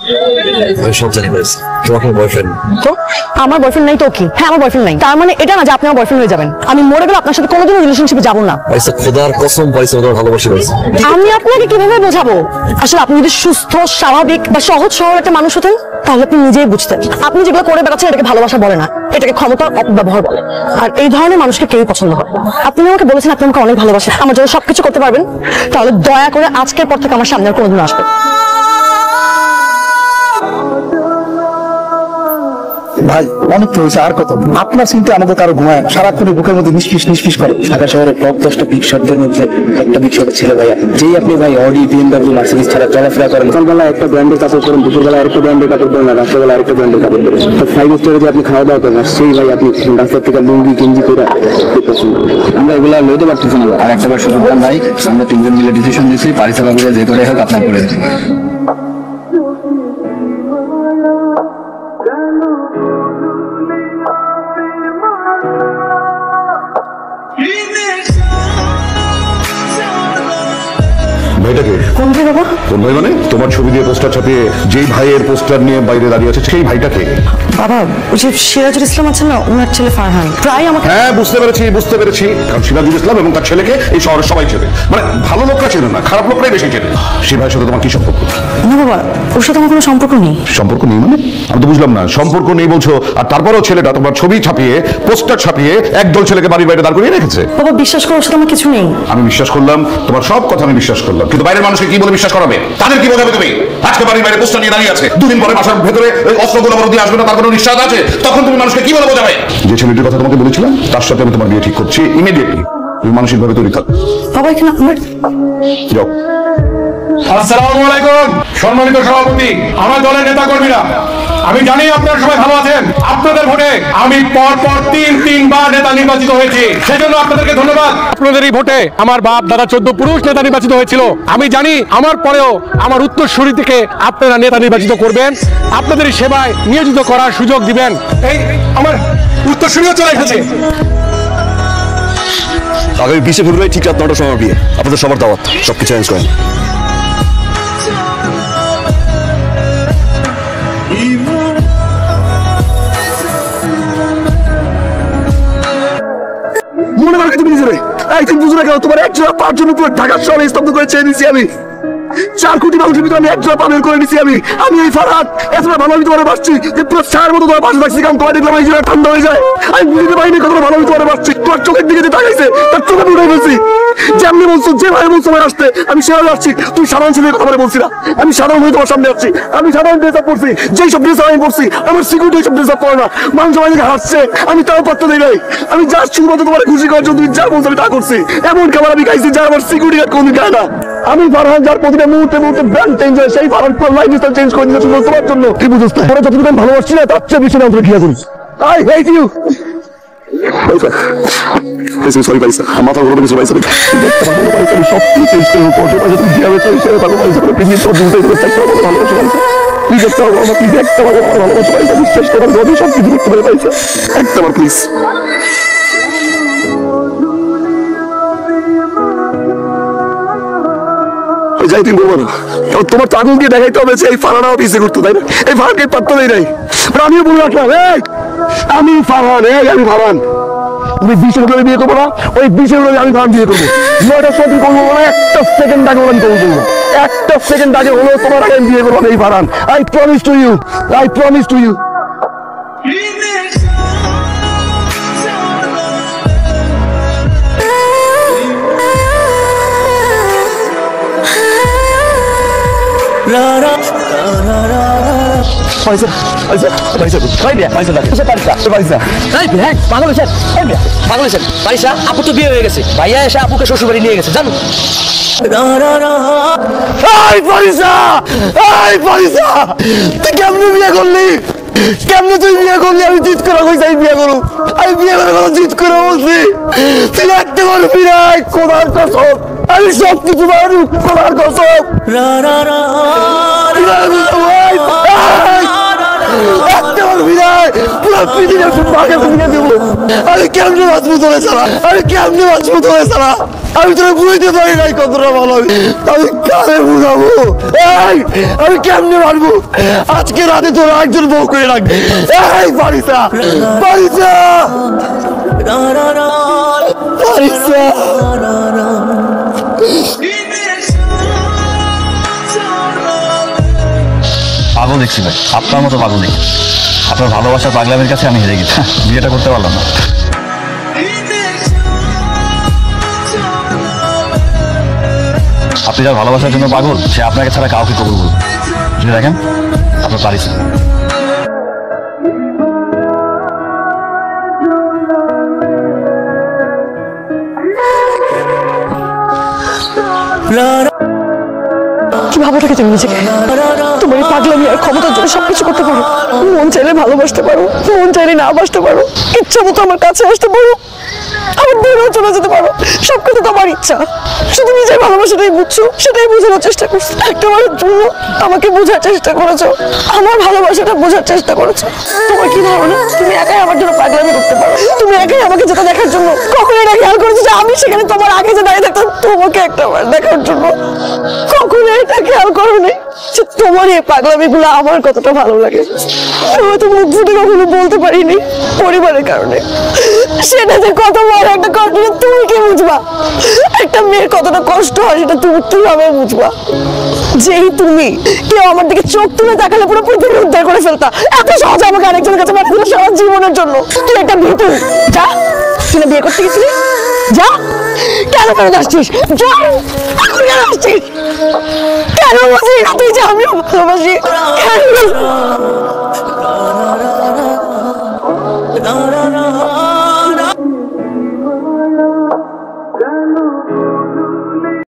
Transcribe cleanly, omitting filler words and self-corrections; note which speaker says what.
Speaker 1: আমি সব জানি ভাই, তোমার কোনো বয়ফ্রেন্ড?
Speaker 2: তো আমার বয়ফ্রেন্ড নাই তো কি? হ্যাঁ আমার বয়ফ্রেন্ড নাই, তার মানে এটা না যে আপনি আমার বয়ফ্রেন্ড হয়ে যাবেন। আমি মরে গেলে আপনার সাথে কোনোদিনও রিলেশনশিপে যাবো না।
Speaker 1: ভাইসা খোদার কসম ভাইসা তোমার ভালোবাসি ভাইসা।
Speaker 2: আমি আপনাকে কিভাবে বোঝাবো? আসলে আপনি যদি সুস্থ স্বাভাবিক বা সহজ সরল একটা মানুষ হতেন তাহলে আপনি নিজেই বুঝতেন। আপনি যেগুলো করে বেড়াচ্ছেন এটাকে ভালোবাসা বলে না, এটাকে ক্ষমতার অপব্যবহার বলে। আর এই ধরনের মানুষকে কেউই পছন্দ করে না। আপনি আমাকে বলেছেন আপনি আমাকে অনেক ভালোবাসেন, আমার জন্য সবকিছু করতে পারবেন, তাহলে দয়া করে আজকের পর থেকে আমার সামনে আর কোনোদিন আসবেন।
Speaker 3: ভাই অনেক তো হয়েছে, আর কত? আপনার চিন্তা আমাদের কারো ঘুমায়, সারাক্ষণ বুকের মধ্যে নিষ্পিস করে। ঢাকা শহরে টপ 10টা বিগ শটদের মধ্যে একটা বিগ শটের ছেলে ভাই। যেই আপনি ভাই অডি, বিএমডব্লিউ, মার্সিডিজ ছাড়া চলাফেরা করেন, সকালবেলা একটা ব্র্যান্ডের কাপড় পরেন, দুপুরবেলা আরেকটা ব্র্যান্ডের কাপড় পরেন, আর রাত্রেবেলা আরেকটা ব্র্যান্ডের কাপড় পরেন। তো 5 স্টারে যে আপনি খাওয়া দাওয়া করেন, সেই ভাই আপনি রাস্তার থেকে লুঙ্গি গেঞ্জি করে পছন্দ। আমরা এগুলা লইতে পারতেছি না। আর একটা বার সুযোগ পান ভাই, আমরা 3 জন মিলে ডিসিশন দিয়েছি, পারিসাবা করে যে করে হোক আপনার করে দিচ্ছি।
Speaker 4: ভাইটাকে
Speaker 2: কোন ভাই বাবা?
Speaker 4: কোন ভাই মানে? তোমার ছবি দিয়ে পোস্টার ছাপিয়ে যেই ভাইয়ের পোস্টার নিয়ে বাইরে দাঁড়িয়ে আছে সেই ভাইটাকে।
Speaker 2: বাবা ওই যে সিরাজুল ইসলাম আছেন না, ওনার ছেলে ফারহান প্রায় আমাকে।
Speaker 4: হ্যাঁ বুঝতে পেরেছি, কারণ সিরাজুল ইসলাম এবং তার ছেলেকে এই শহরের সবাই চেনে। মানে ভালো লোকরা চেনে না, খারাপ লোকরাই বেশি চেনে। সেই ভাইয়ের সাথে তোমার কি সম্পর্ক?
Speaker 2: না বাবা, ওর সাথে আমার কোনো সম্পর্ক নেই।
Speaker 4: সম্পর্ক নেই মানে? আমি তো বুঝলাম না, সম্পর্ক নেই বলছো আর তারপরেও ছেলেটা তোমার ছবি ছাপিয়ে পোস্টার ছাপিয়ে একদল ছেলেকে বাড়ির বাইরে দাঁড় করিয়ে রেখেছে।
Speaker 2: বাবা বিশ্বাস করো, ওর সাথে আমার কিছু নেই।
Speaker 4: আমি বিশ্বাস করলাম, তোমার সব কথা আমি বিশ্বাস করলাম, কিন্তু বাইরের মানুষকে কি বলে বিশ্বাস করাবে? তাদের কি বোঝাবে তুমি? আজকে বাড়ির বাইরে পোস্টার নিয়ে দাঁড়িয়ে আছে, 2 দিন পরে বাসার ভেতরে ওই অস্ত্রগুলো দিয়ে আসবে না, তার কোনো নিশ্চয়তা আছে? তখন তুমি মানুষকে কি বলে বোঝাবে? যে ছেলেটির কথা তোমাকে বলেছিলাম তার সাথে আমি তোমার বিয়ে ঠিক করছি ইমিডিয়েটলি। তুমি মানসিকভাবে তৈরি থাকো।
Speaker 2: বাবা এখানে আমার
Speaker 4: যাও।
Speaker 5: আসসালামু আলাইকুম সম্মানিত সভাপতি, আমার দলের নেতা কর্মীরা, আমি জানি আপনারা সবাই ভালো আছেন। আপনাদের ভোটে আমি পরপর 3বার নেতা নির্বাচিত হয়েছি, সেজন্য আপনাদেরকে ধন্যবাদ। আপনাদের এই ভোটে আমার বাপ দাদা 14 পুরুষ নেতা নির্বাচিত হয়েছিল। আমি জানি আমার পরেও আমার উত্তরসূরি থেকে আপনারা নেতা নির্বাচিত করবেন, আপনাদের সেবায় নিয়োজিত করার সুযোগ দিবেন। এই আমার উত্তরসূরিও চলে এসেছে।
Speaker 1: আগামী 20 ফেব্রুয়ারি ঠিক রাত 9টার সময় বিয়ে, আপনাদের সবার দাওয়াত, সবকিছু অ্যারেঞ্জ করেন।
Speaker 3: মনে করো তুমি নিজেরে একদিন বুঝো না কেন, তোমার একজোড়া পাঁচ জন্য পুরো ঢাকা শহরে স্তব্ধ করে চেয়ে নিয়েছি আমি। 4 কোটি মানুষের ভিতরে আমি একজোড়া পা বের করে নিয়েছি আমি এই ফারহাদ এতটা ভালো আমি তোমার বাসছি যে পুরো ছায়ার মতো তোমার পাশে থাকছি, কারণ তোমার দেখলাম এই জায়গা ঠান্ডা হয়ে যায়। আমি বুঝতে পারিনি কতটা ভালো আমি তোমার বাসছি। তোমার চোখের দিকে যে তাকাইছে তার চোখে উঠে ফেলছি। যেমনি বলছো, যেভাবে বলছো আমার আসতে, আমি সেভাবে আসছি। তুমি সাধারণ ছেলের কথা বলে বলছি না, আমি সাধারণ হয়ে তোমার সামনে আসছি। আমি সাধারণ ড্রেস আপ পড়ছি, যেই সব ড্রেস আমি পড়ছি আমার সিকিউরিটি সব ড্রেস আপ পড়ে না। মানুষ আমার দিকে হাসছে, আমি তাও পাত্তা দিই নাই। আমি জাস্ট শুধুমাত্র তোমার খুশি করার জন্য তুমি যা বলছো আমি তা করছি। এমন খাবার আমি খাইছি যা আমার সিকিউরিটি গার্ড কোনদিন খায় না। আমি ফারহান যার প্রতিটা মুহূর্তে ব্র্যান্ড চেঞ্জ হয়, সেই ফারহান পুরো লাইফস্টাইল চেঞ্জ করে দিয়েছে শুধু তোমার জন্য। কি বুঝছ না? তোরা যতটুকু আমি ভালোবাসছি না তার চেয়ে বেশি না তোরা ঘৃণা করিস। I hate you. সরি ভাই স্যার, মাথা ঘুরে গেছে ভাই স্যার। সব কিছু চেঞ্জ করে পড়তে পারছো তুমি, কিভাবে চলছে ভালো ভাই স্যার। প্লিজ তো বুঝতে করতে পারো ভালোবাসা ভাই স্যার। প্লিজ একটা আমার প্লিজ একটা ভালোবাসা ভাই স্যার। বিশ্বাস করো আমি সব কিছু করতে পারি ভাই স্যার। একটা বার প্লিজ। যাই তুমি বলবো না, তোমার তো আগুন দিয়ে দেখাইতে হবে যে এই ফারহানাও পিছিয়ে করতো, তাই না? এই ফারহানকে পাত্তা দেয় নাই, আমিও বলে রাখলাম আমি ফারহান, আমি ফারহান। তুমি 20 ফেব্রুয়ারি বিয়ে করবো না, ওই 20 ফেব্রুয়ারি আমি ফারহান বিয়ে করবো। 9টার সময় করবো না, একটা সেকেন্ড আগে আমি করবো, একটা সেকেন্ড আগে হলেও তোমার আগে আমি বিয়ে করবো এই Farhan. I promise to you, I promise to you.
Speaker 1: আপু তো বিয়ে হয়ে গেছে, ভাইয়া এসে আপুকে শ্বশুর বাড়ি নিয়ে গেছে জানো।
Speaker 3: তুই কেমনে বিয়ে করলি? কেমনে তুই বিয়ে করলি? আমি জিত করে কইছি আমি বিয়ে করবো, আমি বিয়ে করে কথা জিত করে বলছি। তুই একটা করবি না, খোদার কসম আমি সব কিছু পারবো, খোদার কসম। আমি কেমনে বাঁচবো তোরে ছাড়া, আমি কেমনে বাঁচবো তোরে ছাড়া। আমি তোরা বুঝতে পারি নাই কতটা ভালো আমি কারে বুঝাবো আমি কেমনে মারবো আজকে রাতে তোরা একজন বউ করে রাখবে এই বারিসা বারিসা বারিসা
Speaker 1: পাগল দেখছি ভাই, আপনার মতো পাগল দেখি। আপনার ভালোবাসার পাগলামের কাছে আমি হেরে গেছি, বিয়েটা করতে পারলাম না। আপনি যার ভালোবাসার জন্য পাগল, সে আপনাকে ছাড়া কাউকে কবুল করবে। যদি দেখেন আপনার পারিস
Speaker 2: কি ভাবো থাকে তুমি নিজেকে? তোমার এই পাগলামি আর ক্ষমতার জন্য সবকিছু করতে পারো। মন চাইলে ভালোবাসতে পারো, মন চাইলে না বাসতে পারো, ইচ্ছা মতো আমার কাছে আসতে পারো, আমার দূরেও চলে যেতে পারো। সবকিছু তোমার ইচ্ছা। শুধু নিজের ভালোবাসাটাই বুঝছো, সেটাই বোঝানোর চেষ্টা করছো। একটা বারের জন্য আমাকে বোঝার চেষ্টা করেছো, আমার ভালোবাসাটা বোঝার চেষ্টা করেছো। তোমার কি ধারণা তুমি একাই আমার জন্য পাগলামি করতে পারো? তুমি একাই আমাকে যেটা দেখার জন্য কখনো এটা খেয়াল করেছো যে আমি সেখানে তোমার আগে যে দাঁড়িয়ে থাকতাম তোমাকে একটা বার দেখার জন্য? কখনো এটা খেয়াল করো নি যে তোমার এই পাগলামি গুলো আমার কতটা ভালো লাগে? হয়তো মুখ ফুটে কখনো বলতে পারিনি পরিবারের কারণে। সেটা যে কত বড় একটা কষ্ট তুমি কি বুঝবা? একটা মেয়ের কতটা কষ্ট হয় সেটা তুমি কিভাবে বুঝবা? যেই তুমি কেউ আমার দিকে চোখ তুলে তাকালে পুরো পৃথিবী উদ্ধার করে ফেলতা, এত সহজে আমাকে আরেকজনের কাছে পাঠিয়ে দিলে সারা জীবনের জন্য। তুই একটা ভীতু। যা, তুই না বিয়ে করতে গেছিলি? যা, কেন করে আসছিস? যা, এখন কেন আসছিস? কেন বলছিস না তুই যে আমিও ভালোবাসি? কেন?